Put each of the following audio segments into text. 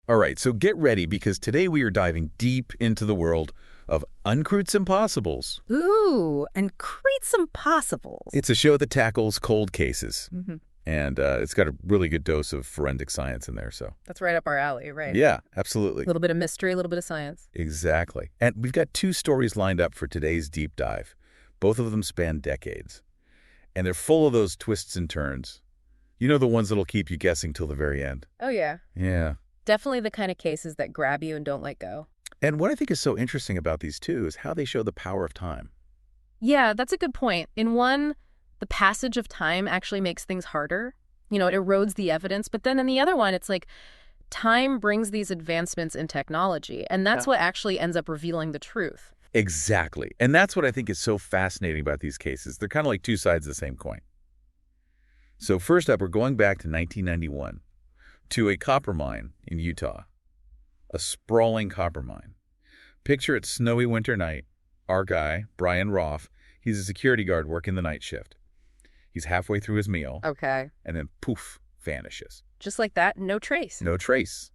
All right, so get ready because today we are diving deep into the world of Uncruits Impossibles. Ooh, and create some possibles. It's a show that tackles cold cases, Mm-hmm. and it's got a really good dose of forensic science in there, so. That's right up our alley, right? Yeah, absolutely. A little bit of mystery, a little bit of science. Exactly. And we've got 2 stories lined up for today's deep dive. Both of them span decades, and they're full of those twists and turns. You know, the ones that'll keep you guessing till the very end. Oh, yeah. Yeah. Definitely the kind of cases that grab you and don't let go. And what I think is so interesting about these 2 is how they show the power of time. Yeah, that's a good point. In one, the passage of time actually makes things harder. You know, it erodes the evidence. But then in the other one, it's like time brings these advancements in technology, and that's what actually ends up revealing the truth. Exactly. And that's what I think is so fascinating about these cases. They're kind of like 2 sides of the same coin. So first up, we're going back to 1991 to a copper mine in Utah. A sprawling copper mine. Picture it snowy winter night. Our guy, Brian Rohff, he's a security guard working the night shift. He's halfway through his meal, Okay. and then poof, vanishes. Just like that, no trace. No trace.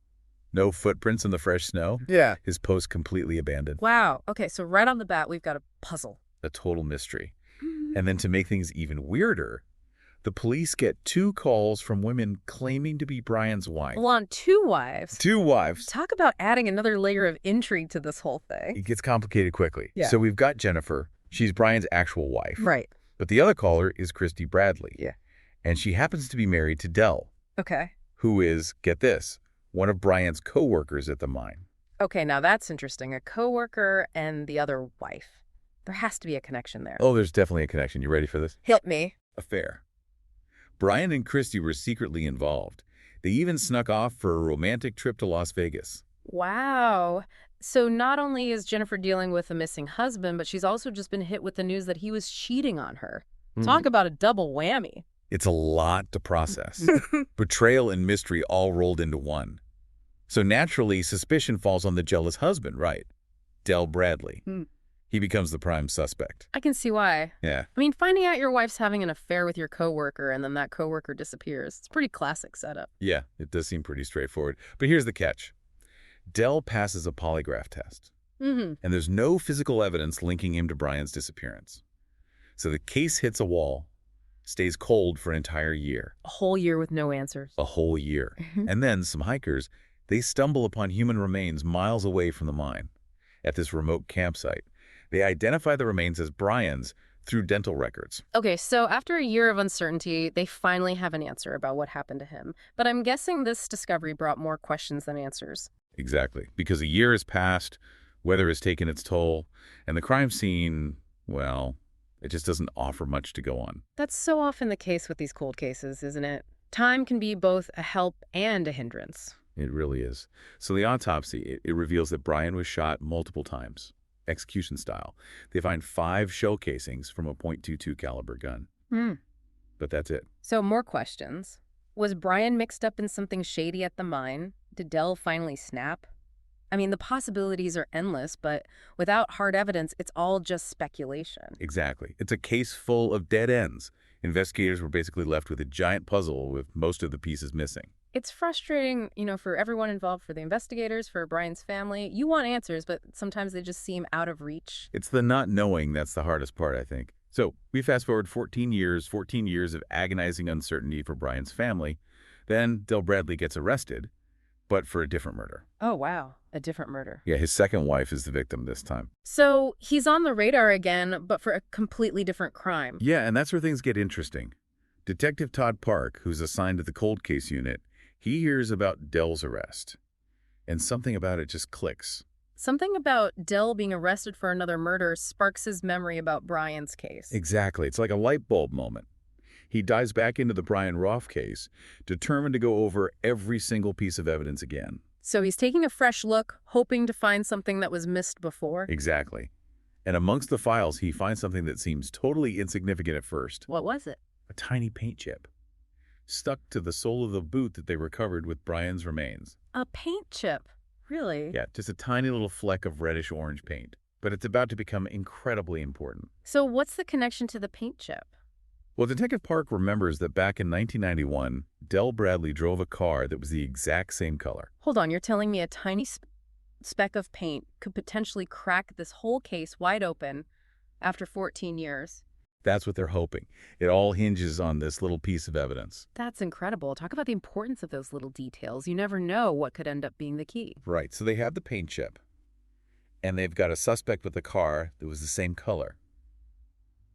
No footprints in the fresh snow. Yeah. His post completely abandoned. Wow. Okay, so right on the bat, we've got a puzzle. A total mystery. And then to make things even weirder, the police get 2 calls from women claiming to be Brian's wife. Well, on 2 wives. 2 wives. Talk about adding another layer of intrigue to this whole thing. It gets complicated quickly. Yeah. So we've got Jennifer. She's Brian's actual wife. Right. But the other caller is Christy Bradley. Yeah. And she happens to be married to Dell, Okay. who is, get this, one of Brian's co-workers at the mine. Okay, now that's interesting. A coworker and the other wife. There has to be a connection there. Oh, there's definitely a connection. You ready for this? Help me. Affair. Brian and Christy were secretly involved. They even snuck off for a romantic trip to Las Vegas. Wow. So not only is Jennifer dealing with a missing husband, but she's also just been hit with the news that he was cheating on her. Talk about a double whammy. It's a lot to process. Betrayal and mystery all rolled into one. So naturally, suspicion falls on the jealous husband, right? Dell Bradley. He becomes the prime suspect. I can see why. Yeah. I mean, finding out your wife's having an affair with your coworker and then that coworker disappears, it's a pretty classic setup. Yeah, it does seem pretty straightforward. But here's the catch. Dell passes a polygraph test. And there's no physical evidence linking him to Brian's disappearance. So the case hits a wall, stays cold for an entire year. A whole year with no answers. A whole year. And then some hikers, they stumble upon human remains miles away from the mine at this remote campsite. They identify the remains as Brian's through dental records. Okay, so after a year of uncertainty, they finally have an answer about what happened to him. But I'm guessing this discovery brought more questions than answers. Exactly. Because a year has passed, weather has taken its toll, and the crime scene, well, it just doesn't offer much to go on. That's so often the case with these cold cases, isn't it? Time can be both a help and a hindrance. It really is. So the autopsy, it reveals that Brian was shot multiple times, execution style. They find 5 shell casings from a .22 caliber gun. But that's it. So more questions. Was Brian mixed up in something shady at the mine? Did Dell finally snap? I mean, the possibilities are endless, but without hard evidence, it's all just speculation. Exactly. It's a case full of dead ends. Investigators were basically left with a giant puzzle with most of the pieces missing. It's frustrating, you know, for everyone involved, for the investigators, for Brian's family. You want answers, but sometimes they just seem out of reach. It's the not knowing that's the hardest part, I think. So we fast forward 14 years of agonizing uncertainty for Brian's family. Then Dell Bradley gets arrested, but for a different murder. Oh, wow. A different murder. Yeah, his second wife is the victim this time. So he's on the radar again, but for a completely different crime. Yeah, and that's where things get interesting. Detective Todd Park, who's assigned to the cold case unit, he hears about Dell's arrest. And something about it just clicks. Something about Dell being arrested for another murder sparks his memory about Brian's case. Exactly. It's like a light bulb moment. He dives back into the Brian Rohff case, determined to go over every single piece of evidence again. So he's taking a fresh look, hoping to find something that was missed before. Exactly. And amongst the files, he finds something that seems totally insignificant at first. What was it? A tiny paint chip, stuck to the sole of the boot that they recovered with Brian's remains. A paint chip. Really? Yeah, just a tiny little fleck of reddish-orange paint. But it's about to become incredibly important. So what's the connection to the paint chip? Well, Detective Park remembers that back in 1991, Dell Bradley drove a car that was the exact same color. Hold on, you're telling me a tiny speck of paint could potentially crack this whole case wide open after 14 years? That's what they're hoping. It all hinges on this little piece of evidence. That's incredible. Talk about the importance of those little details. You never know what could end up being the key. Right, so they have the paint chip, and they've got a suspect with a car that was the same color.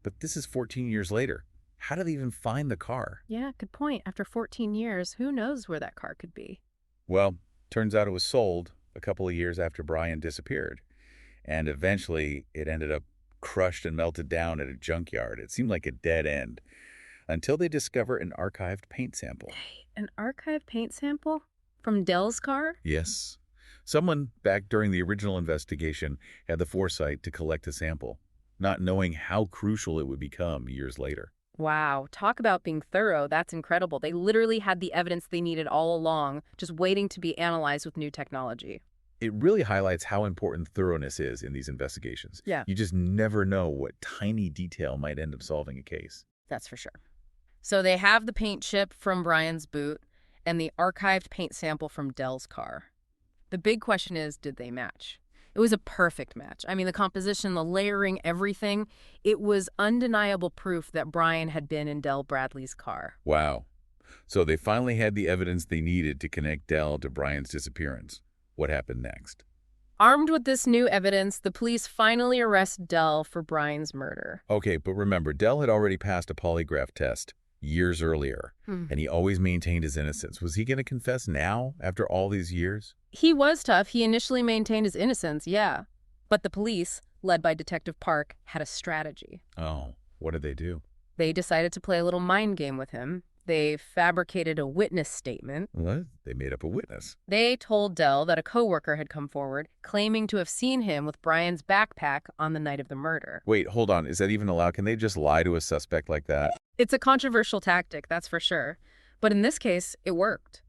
But this is 14 years later. How do they even find the car? Yeah, good point. After 14 years, who knows where that car could be? Well, turns out it was sold a couple of years after Brian disappeared, and eventually it ended up crushed and melted down at a junkyard. It seemed like a dead end until they discover an archived paint sample. An archived paint sample? From Dell's car? Yes. Someone back during the original investigation had the foresight to collect a sample, not knowing how crucial it would become years later. Wow, talk about being thorough. That's incredible. They literally had the evidence they needed all along, just waiting to be analyzed with new technology. It really highlights how important thoroughness is in these investigations. Yeah. You just never know what tiny detail might end up solving a case. That's for sure. So they have the paint chip from Brian's boot and the archived paint sample from Dell's car. The big question is, did they match? It was a perfect match. I mean, the composition, the layering, everything. It was undeniable proof that Brian had been in Dell Bradley's car. Wow. So they finally had the evidence they needed to connect Dell to Brian's disappearance. What happened next? Armed with this new evidence, the police finally arrest Dell for Brian's murder. Okay, but remember, Dell had already passed a polygraph test years earlier, and he always maintained his innocence. Was he going to confess now, after all these years? He was tough. He initially maintained his innocence, yeah. But the police, led by Detective Park, had a strategy. Oh, what did they do? They decided to play a little mind game with him. They fabricated a witness statement. What? They made up a witness. They told Dell that a coworker had come forward, claiming to have seen him with Brian's backpack on the night of the murder. Wait, hold on. Is that even allowed? Can they just lie to a suspect like that? It's a controversial tactic, that's for sure. But in this case, it worked.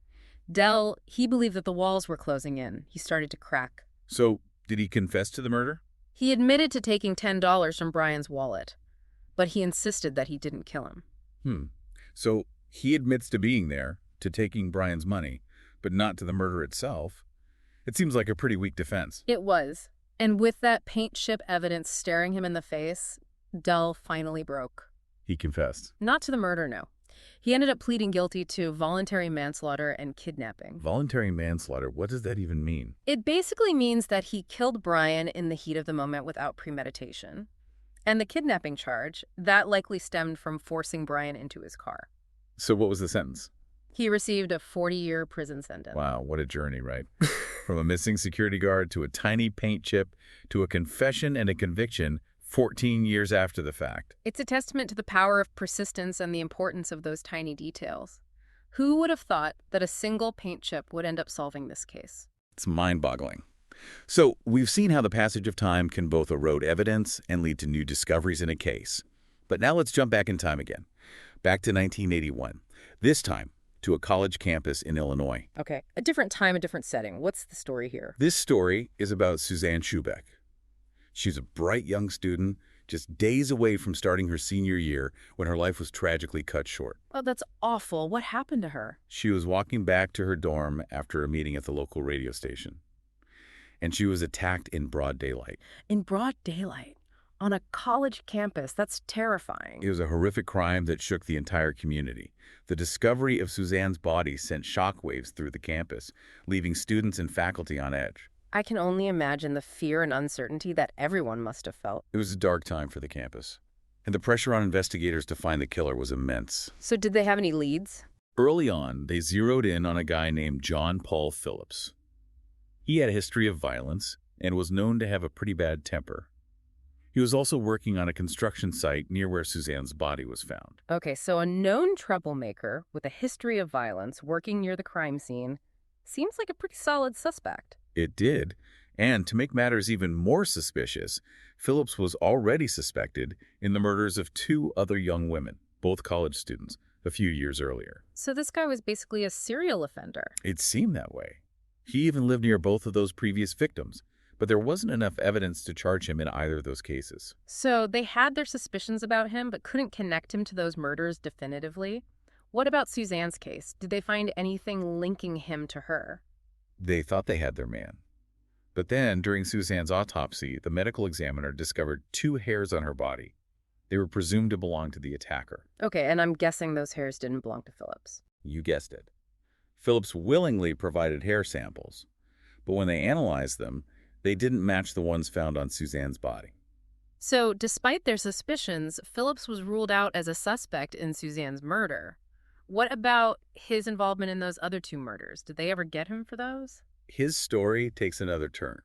Dell, he believed that the walls were closing in. He started to crack. So, did he confess to the murder? He admitted to taking $10 from Brian's wallet, but he insisted that he didn't kill him. So, he admits to being there, to taking Brian's money, but not to the murder itself. It seems like a pretty weak defense. It was. And with that paint chip evidence staring him in the face, Dell finally broke. He confessed. Not to the murder, no. He ended up pleading guilty to voluntary manslaughter and kidnapping. Voluntary manslaughter, what does that even mean? It basically means that he killed Brian in the heat of the moment without premeditation. And the kidnapping charge, that likely stemmed from forcing Brian into his car. So what was the sentence? He received a 40-year prison sentence. Wow, what a journey, right? From a missing security guard to a tiny paint chip to a confession and a conviction 14 years after the fact. It's a testament to the power of persistence and the importance of those tiny details. Who would have thought that a single paint chip would end up solving this case? It's mind-boggling. So we've seen how the passage of time can both erode evidence and lead to new discoveries in a case. But now let's jump back in time again. Back to 1981. This time to a college campus in Illinois. Okay, a different time, a different setting. What's the story here? This story is about Suzanne Shumate. She's a bright young student, just days away from starting her senior year when her life was tragically cut short. Oh, that's awful. What happened to her? She was walking back to her dorm after a meeting at the local radio station, and she was attacked in broad daylight. In broad daylight? On a college campus? That's terrifying. It was a horrific crime that shook the entire community. The discovery of Suzanne's body sent shockwaves through the campus, leaving students and faculty on edge. I can only imagine the fear and uncertainty that everyone must have felt. It was a dark time for the campus, and the pressure on investigators to find the killer was immense. So did they have any leads? Early on, they zeroed in on a guy named John Paul Phillips. He had a history of violence and was known to have a pretty bad temper. He was also working on a construction site near where Suzanne's body was found. Okay, so a known troublemaker with a history of violence working near the crime scene seems like a pretty solid suspect. It did, and to make matters even more suspicious, Phillips was already suspected in the murders of 2 other young women, both college students, a few years earlier. So this guy was basically a serial offender. It seemed that way. He even lived near both of those previous victims, but there wasn't enough evidence to charge him in either of those cases. So they had their suspicions about him, but couldn't connect him to those murders definitively. What about Suzanne's case? Did they find anything linking him to her? They thought they had their man. But then, during Suzanne's autopsy, the medical examiner discovered 2 hairs on her body. They were presumed to belong to the attacker. Okay, and I'm guessing those hairs didn't belong to Phillips. You guessed it. Phillips willingly provided hair samples, but when they analyzed them, they didn't match the ones found on Suzanne's body. So, despite their suspicions, Phillips was ruled out as a suspect in Suzanne's murder. What about his involvement in those other 2 murders? Did they ever get him for those? His story takes another turn.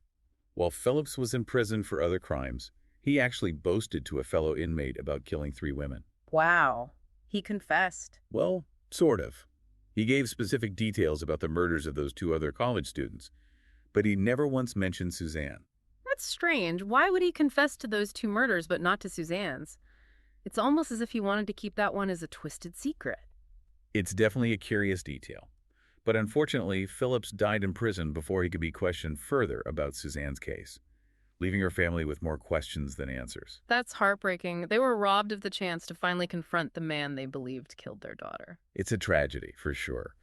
While Phillips was in prison for other crimes, he actually boasted to a fellow inmate about killing 3 women. Wow. He confessed. Well, sort of. He gave specific details about the murders of those 2 other college students, but he never once mentioned Suzanne. That's strange. Why would he confess to those 2 murders but not to Suzanne's? It's almost as if he wanted to keep that one as a twisted secret. It's definitely a curious detail. But unfortunately, Phillips died in prison before he could be questioned further about Suzanne's case, leaving her family with more questions than answers. That's heartbreaking. They were robbed of the chance to finally confront the man they believed killed their daughter. It's a tragedy, for sure.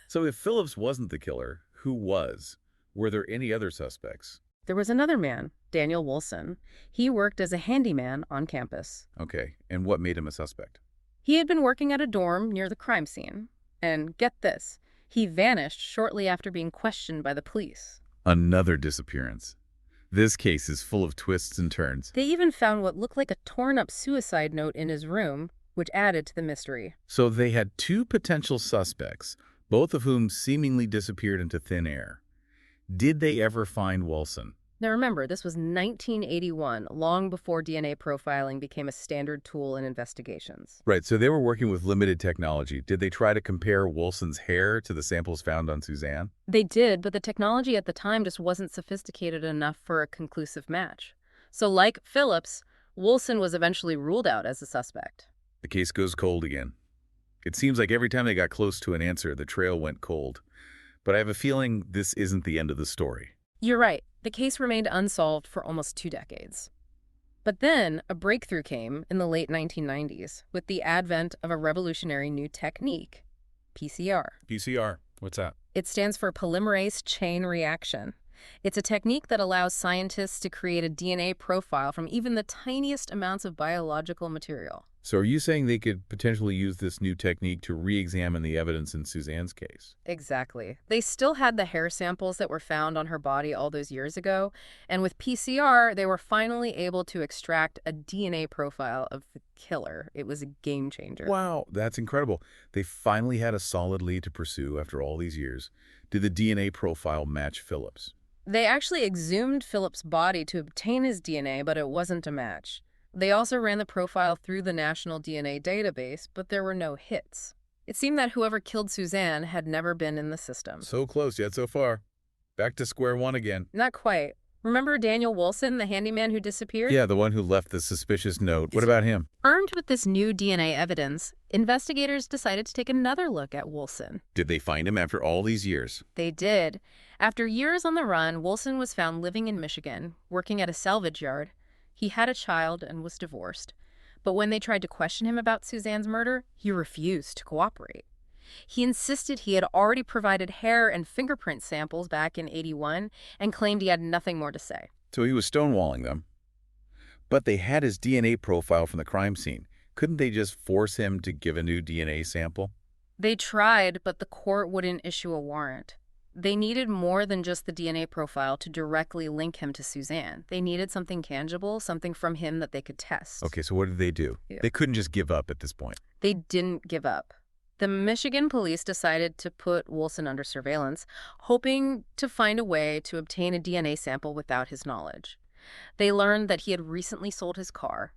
So if Phillips wasn't the killer, who was? Were there any other suspects? There was another man, Daniel Wilson. He worked as a handyman on campus. Okay, and what made him a suspect? He had been working at a dorm near the crime scene. And get this, he vanished shortly after being questioned by the police. Another disappearance. This case is full of twists and turns. They even found what looked like a torn-up suicide note in his room, which added to the mystery. So they had 2 potential suspects, both of whom seemingly disappeared into thin air. Did they ever find Wilson? Now remember, this was 1981, long before DNA profiling became a standard tool in investigations. Right, so they were working with limited technology. Did they try to compare Wilson's hair to the samples found on Suzanne? They did, but the technology at the time just wasn't sophisticated enough for a conclusive match. So like Phillips, Wilson was eventually ruled out as a suspect. The case goes cold again. It seems like every time they got close to an answer, the trail went cold. But I have a feeling this isn't the end of the story. You're right. The case remained unsolved for almost 2 decades. But then a breakthrough came in the late 1990s with the advent of a revolutionary new technique, PCR. PCR, what's that? It stands for polymerase chain reaction. It's a technique that allows scientists to create a DNA profile from even the tiniest amounts of biological material. So are you saying they could potentially use this new technique to re-examine the evidence in Suzanne's case? Exactly. They still had the hair samples that were found on her body all those years ago, and with PCR, they were finally able to extract a DNA profile of the killer. It was a game changer. Wow, that's incredible. They finally had a solid lead to pursue after all these years. Did the DNA profile match Phillips? They actually exhumed Phillips' body to obtain his DNA, but it wasn't a match. They also ran the profile through the National DNA Database, but there were no hits. It seemed that whoever killed Suzanne had never been in the system. So close yet so far. Back to square one again. Not quite. Remember Daniel Wilson, the handyman who disappeared? Yeah, the one who left the suspicious note. What about him? Armed with this new DNA evidence, investigators decided to take another look at Wilson. Did they find him after all these years? They did. After years on the run, Wilson was found living in Michigan, working at a salvage yard. He had a child and was divorced. But when they tried to question him about Suzanne's murder, he refused to cooperate. He insisted he had already provided hair and fingerprint samples back in '81 and claimed he had nothing more to say. So he was stonewalling them. But they had his DNA profile from the crime scene. Couldn't they just force him to give a new DNA sample? They tried, but the court wouldn't issue a warrant. They needed more than just the DNA profile to directly link him to Suzanne. They needed something tangible, something from him that they could test. Okay, so what did they do? Yeah. They couldn't just give up at this point. They didn't give up. The Michigan police decided to put Wilson under surveillance, hoping to find a way to obtain a DNA sample without his knowledge. They learned that he had recently sold his car,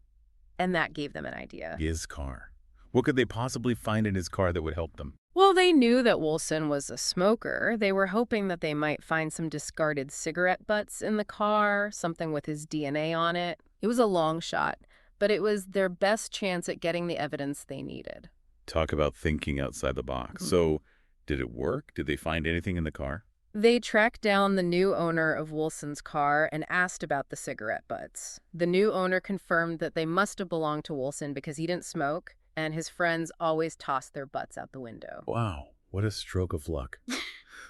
and that gave them an idea. His car. What could they possibly find in his car that would help them? Well, they knew that Wilson was a smoker. They were hoping that they might find some discarded cigarette butts in the car, something with his DNA on it. It was a long shot, but it was their best chance at getting the evidence they needed. Talk about thinking outside the box. So, did it work? Did they find anything in the car? They tracked down the new owner of Wilson's car and asked about the cigarette butts. The new owner confirmed that they must have belonged to Wilson because he didn't smoke, and his friends always tossed their butts out the window. Wow, what a stroke of luck.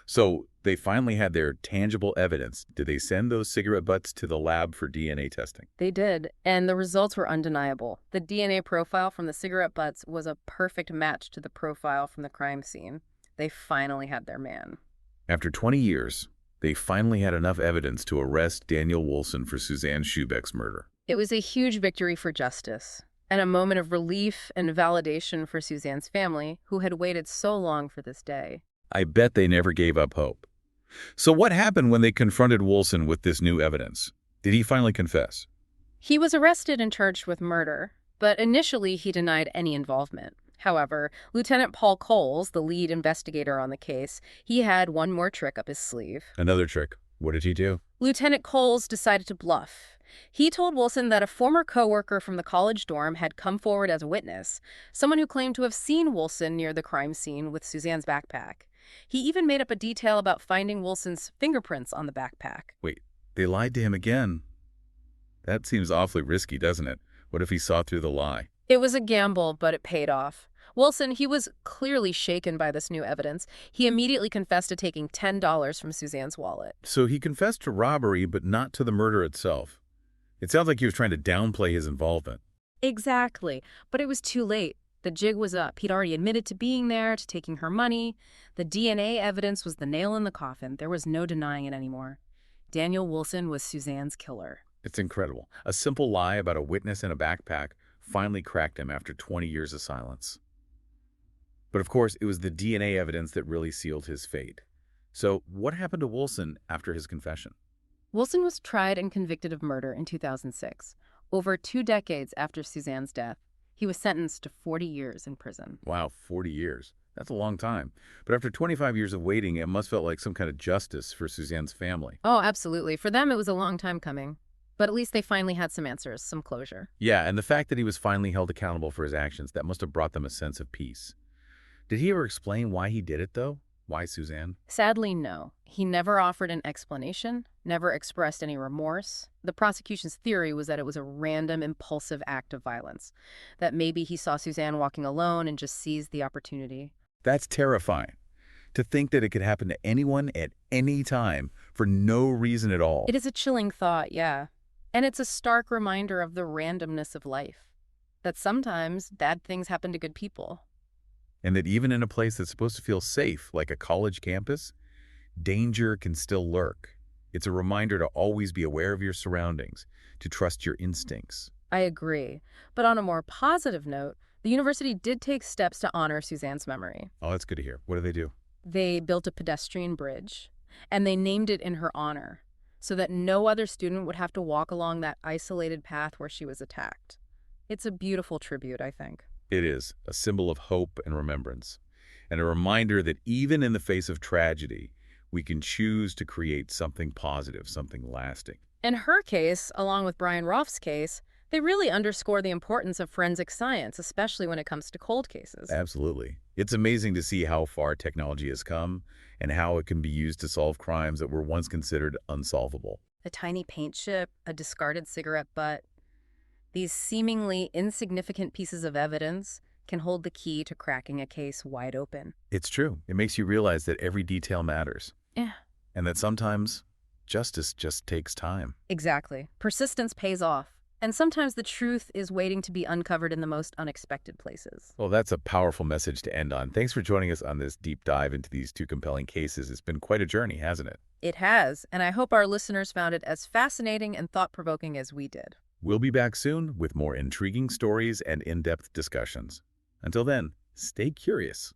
So they finally had their tangible evidence. Did they send those cigarette butts to the lab for DNA testing? They did, and the results were undeniable. The DNA profile from the cigarette butts was a perfect match to the profile from the crime scene. They finally had their man. After 20 years, they finally had enough evidence to arrest Daniel Wilson for Suzanne Shumate's murder. It was a huge victory for justice, and a moment of relief and validation for Suzanne's family, who had waited so long for this day. I bet they never gave up hope. So what happened when they confronted Wilson with this new evidence? Did he finally confess? He was arrested and charged with murder, but initially he denied any involvement. However, Lieutenant Paul Coles, the lead investigator on the case, he had one more trick up his sleeve. Another trick. What did he do? Lieutenant Coles decided to bluff. He told Wilson that a former coworker from the college dorm had come forward as a witness, someone who claimed to have seen Wilson near the crime scene with Suzanne's backpack. He even made up a detail about finding Wilson's fingerprints on the backpack. Wait, they lied to him again. That seems awfully risky, doesn't it? What if he saw through the lie? It was a gamble, but it paid off. Wilson, he was clearly shaken by this new evidence. He immediately confessed to taking $10 from Suzanne's wallet. So he confessed to robbery, but not to the murder itself. It sounds like he was trying to downplay his involvement. Exactly, but it was too late. The jig was up. He'd already admitted to being there, to taking her money. The DNA evidence was the nail in the coffin. There was no denying it anymore. Daniel Wilson was Suzanne's killer. It's incredible. A simple lie about a witness in a backpack finally cracked him after 20 years of silence. But of course, it was the DNA evidence that really sealed his fate. So what happened to Wilson after his confession? Wilson was tried and convicted of murder in 2006. Over 2 decades after Suzanne's death, he was sentenced to 40 years in prison. Wow, 40 years. That's a long time. But after 25 years of waiting, it must felt like some kind of justice for Suzanne's family. Oh, absolutely. For them, it was a long time coming. But at least they finally had some answers, some closure. Yeah, and the fact that he was finally held accountable for his actions, that must have brought them a sense of peace. Did he ever explain why he did it, though? Why Suzanne? Sadly, no. He never offered an explanation, never expressed any remorse. The prosecution's theory was that it was a random, impulsive act of violence, that maybe he saw Suzanne walking alone and just seized the opportunity. That's terrifying. To think that it could happen to anyone at any time for no reason at all. It is a chilling thought, yeah. And it's a stark reminder of the randomness of life, that sometimes bad things happen to good people. And that even in a place that's supposed to feel safe, like a college campus, danger can still lurk. It's a reminder to always be aware of your surroundings, to trust your instincts. I agree. But on a more positive note, the university did take steps to honor Suzanne's memory. Oh, that's good to hear. What do they do? They built a pedestrian bridge, and they named it in her honor, so that no other student would have to walk along that isolated path where she was attacked. It's a beautiful tribute, I think. It is a symbol of hope and remembrance, and a reminder that even in the face of tragedy, we can choose to create something positive, something lasting. In her case, along with Brian Rohff's case, they really underscore the importance of forensic science, especially when it comes to cold cases. Absolutely. It's amazing to see how far technology has come and how it can be used to solve crimes that were once considered unsolvable. A tiny paint chip, a discarded cigarette butt. These seemingly insignificant pieces of evidence can hold the key to cracking a case wide open. It's true. It makes you realize that every detail matters. Yeah. And that sometimes justice just takes time. Exactly. Persistence pays off. And sometimes the truth is waiting to be uncovered in the most unexpected places. Well, that's a powerful message to end on. Thanks for joining us on this deep dive into these 2 compelling cases. It's been quite a journey, hasn't it? It has, and I hope our listeners found it as fascinating and thought-provoking as we did. We'll be back soon with more intriguing stories and in-depth discussions. Until then, stay curious.